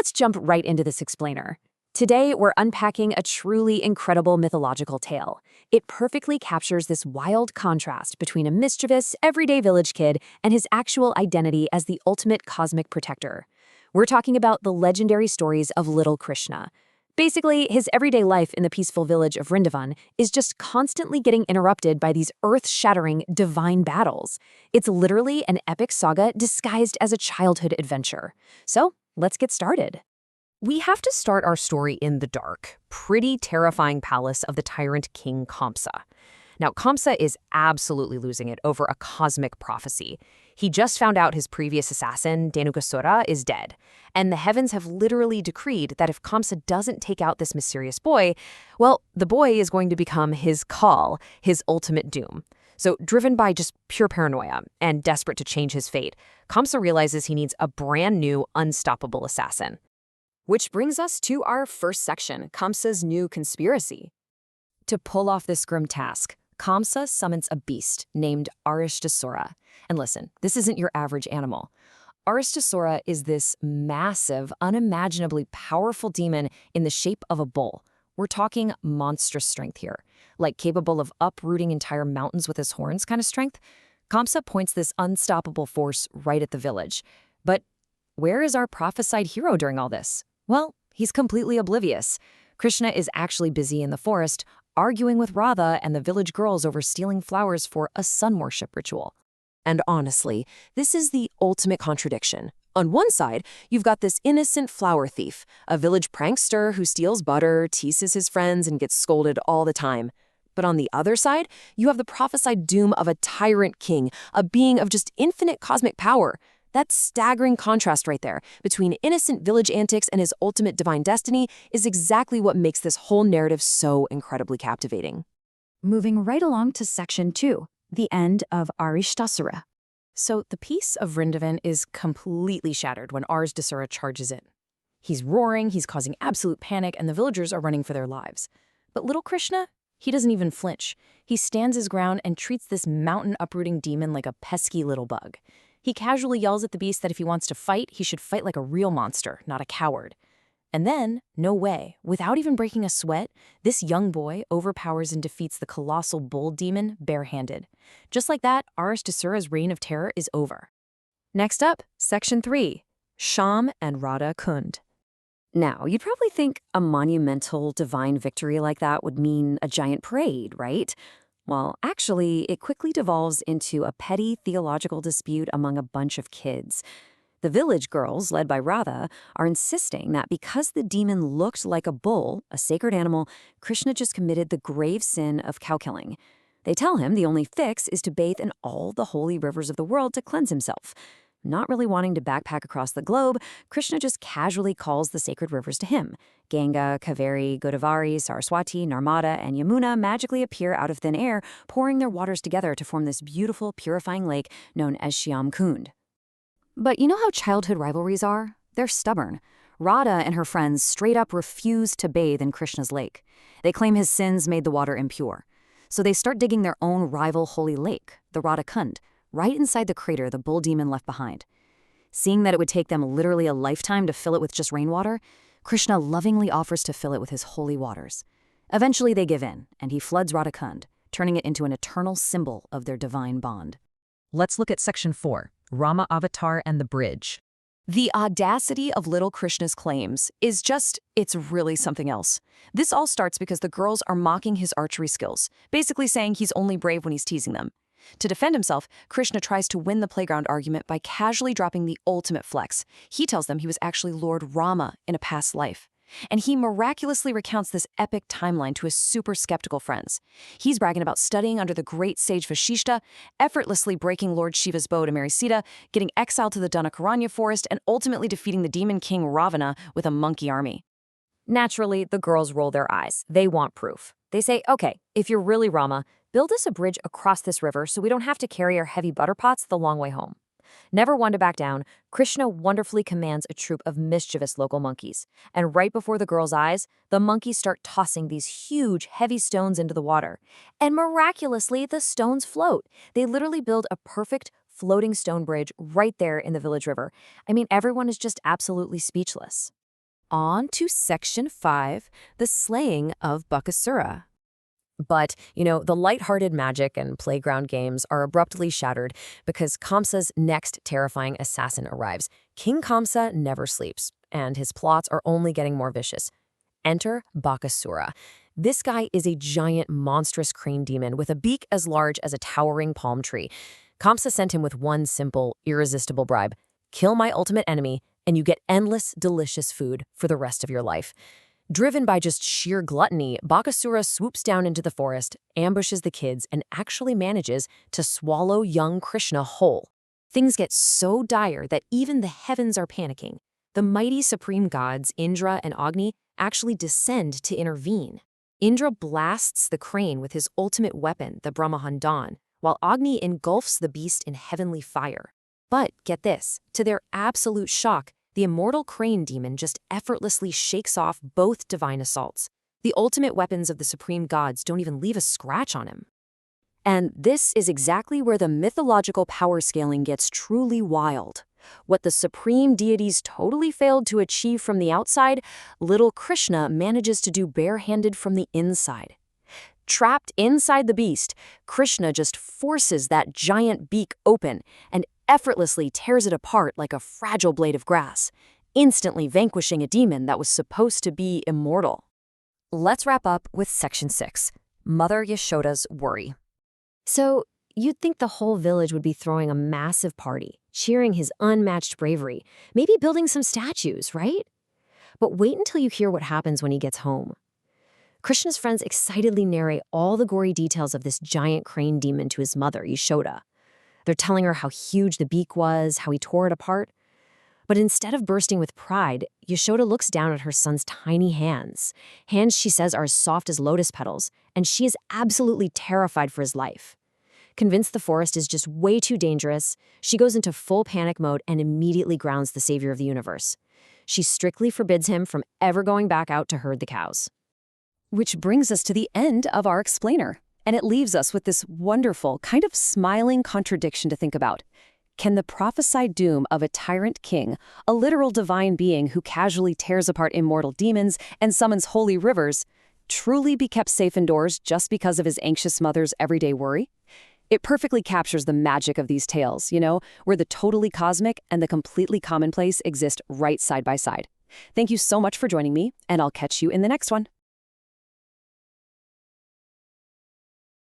let's jump right into this explainer. Today, we're unpacking a truly incredible mythological tale. It perfectly captures this wild contrast between a mischievous, everyday village kid and his actual identity as the ultimate cosmic protector. We're talking about the legendary stories of Little Krishna. Basically, his everyday life in the peaceful village of Vrindavan is just constantly getting interrupted by these earth-shattering divine battles. It's literally an epic saga disguised as a childhood adventure. So, let's get started. We have to start our story in the dark, pretty terrifying palace of the tyrant King Kamsa. Now, Kamsa is absolutely losing it over a cosmic prophecy. He just found out his previous assassin, Dhenukasura, is dead, and the heavens have literally decreed that if Kamsa doesn't take out this mysterious boy, well, the boy is going to become his Kal, his ultimate doom. So, driven by just pure paranoia and desperate to change his fate, Kamsa realizes he needs a brand new, unstoppable assassin. Which brings us to our first section, Kamsa's new conspiracy. To pull off this grim task, Kamsa summons a beast named Aristasura. And listen, this isn't your average animal. Aristasura is this massive, unimaginably powerful demon in the shape of a bull. We're talking monstrous strength here, like capable of uprooting entire mountains with his horns kind of strength. Kamsa points this unstoppable force right at the village. But where is our prophesied hero during all this? Well, he's completely oblivious. Krishna is actually busy in the forest, arguing with Radha and the village girls over stealing flowers for a sun worship ritual. And honestly, this is the ultimate contradiction. On one side, you've got this innocent flower thief, a village prankster who steals butter, teases his friends, and gets scolded all the time. But on the other side, you have the prophesied doom of a tyrant king, a being of just infinite cosmic power. That staggering contrast right there between innocent village antics and his ultimate divine destiny is exactly what makes this whole narrative so incredibly captivating. Moving right along to Section 2, the end of Aristasura. So the peace of Vrindavan is completely shattered when Aristasura charges in. He's roaring, he's causing absolute panic, and the villagers are running for their lives. But little Krishna, he doesn't even flinch. He stands his ground and treats this mountain-uprooting demon like a pesky little bug. He casually yells at the beast that if he wants to fight, he should fight like a real monster, not a coward. And then, no way, without even breaking a sweat, this young boy overpowers and defeats the colossal bull demon barehanded. Just like that, Aristasura's reign of terror is over. Next up, Section 3, Sham and Radha Kund. Now, you'd probably think a monumental divine victory like that would mean a giant parade, right? Well, actually, it quickly devolves into a petty theological dispute among a bunch of kids. The village girls, led by Radha, are insisting that because the demon looked like a bull, a sacred animal, Krishna just committed the grave sin of cow killing. They tell him the only fix is to bathe in all the holy rivers of the world to cleanse himself. Not really wanting to backpack across the globe, Krishna just casually calls the sacred rivers to him. Ganga, Kaveri, Godavari, Saraswati, Narmada, and Yamuna magically appear out of thin air, pouring their waters together to form this beautiful, purifying lake known as Shyam Kund. But you know how childhood rivalries are? They're stubborn. Radha and her friends straight up refuse to bathe in Krishna's lake. They claim his sins made the water impure. So they start digging their own rival holy lake, the Radha Kund, right inside the crater the bull demon left behind. Seeing that it would take them literally a lifetime to fill it with just rainwater, Krishna lovingly offers to fill it with his holy waters. Eventually they give in, and he floods Radha Kund, turning it into an eternal symbol of their divine bond. Let's look at Section 4, Rama Avatar and the Bridge. The audacity of Little Krishna's claims is it's really something else. This all starts because the girls are mocking his archery skills, basically saying he's only brave when he's teasing them. To defend himself, Krishna tries to win the playground argument by casually dropping the ultimate flex. He tells them he was actually Lord Rama in a past life. And he miraculously recounts this epic timeline to his super skeptical friends. He's bragging about studying under the great sage Vashishta, effortlessly breaking Lord Shiva's bow to marry Sita, getting exiled to the Danakaranya forest, and ultimately defeating the demon king Ravana with a monkey army. Naturally, the girls roll their eyes. They want proof. They say, okay, if you're really Rama, build us a bridge across this river so we don't have to carry our heavy butter pots the long way home. Never one to back down, Krishna wonderfully commands a troop of mischievous local monkeys. And right before the girls' eyes, the monkeys start tossing these huge, heavy stones into the water. And miraculously, the stones float. They literally build a perfect floating stone bridge right there in the village river. I mean, everyone is just absolutely speechless. On to Section 5, the slaying of Bakasura. But, the lighthearted magic and playground games are abruptly shattered because Kamsa's next terrifying assassin arrives. King Kamsa never sleeps, and his plots are only getting more vicious. Enter Bakasura. This guy is a giant, monstrous crane demon with a beak as large as a towering palm tree. Kamsa sent him with one simple, irresistible bribe: kill my ultimate enemy, and you get endless, delicious food for the rest of your life. Driven by just sheer gluttony, Bakasura swoops down into the forest, ambushes the kids, and actually manages to swallow young Krishna whole. Things get so dire that even the heavens are panicking. The mighty supreme gods, Indra and Agni, actually descend to intervene. Indra blasts the crane with his ultimate weapon, the Brahmahandan, while Agni engulfs the beast in heavenly fire. But, get this, to their absolute shock, the immortal crane demon just effortlessly shakes off both divine assaults. The ultimate weapons of the supreme gods don't even leave a scratch on him. And this is exactly where the mythological power scaling gets truly wild. What the supreme deities totally failed to achieve from the outside, Little Krishna manages to do barehanded from the inside. Trapped inside the beast, Krishna just forces that giant beak open and effortlessly tears it apart like a fragile blade of grass, instantly vanquishing a demon that was supposed to be immortal. Let's wrap up with Section 6, Mother Yashoda's Worry. So, you'd think the whole village would be throwing a massive party, cheering his unmatched bravery, maybe building some statues, right? But wait until you hear what happens when he gets home. Krishna's friends excitedly narrate all the gory details of this giant crane demon to his mother, Yashoda. They're telling her how huge the beak was, how he tore it apart. But instead of bursting with pride, Yashoda looks down at her son's tiny hands. Hands she says are as soft as lotus petals, and she is absolutely terrified for his life. Convinced the forest is just way too dangerous, she goes into full panic mode and immediately grounds the savior of the universe. She strictly forbids him from ever going back out to herd the cows. Which brings us to the end of our explainer. And it leaves us with this wonderful, kind of smiling contradiction to think about. Can the prophesied doom of a tyrant king, a literal divine being who casually tears apart immortal demons and summons holy rivers, truly be kept safe indoors just because of his anxious mother's everyday worry? It perfectly captures the magic of these tales, where the totally cosmic and the completely commonplace exist right side by side. Thank you so much for joining me, and I'll catch you in the next one.